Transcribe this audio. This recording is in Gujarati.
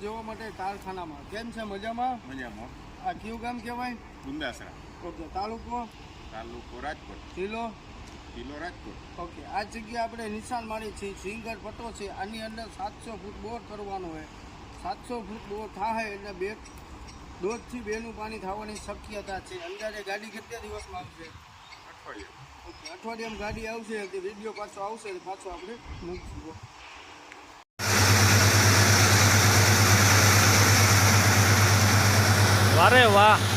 જોવા માટે કારખાનામાં કેમ છે? મજામાં? મજામાં. આ કયું ગામ કહેવાય? ગુંદાસરા. ઓકે. તાલુકો? તાલુકો રાજકોટ. જિલ્લો? જિલ્લો રાજકોટ. ઓકે. આ જગ્યાએ આપણે નિશાન મારી છે, સિંગર પટ્ટો છે. આની અંદર 700 ફૂટ બોર કરવાનો હોય. 700 ફૂટ બોર થાય એટલે 1.5 થી 2 પાણી થવાની શક્યતા છે. અંદાજે ગાડી કેટલા દિવસમાં આવશે? અઠવાડિયે. ઓકે. અઠવાડિયામાં ગાડી આવશે કે વિડીયો પાછો આવશે પાછો આપણે મૂકશું. વારે વાહ.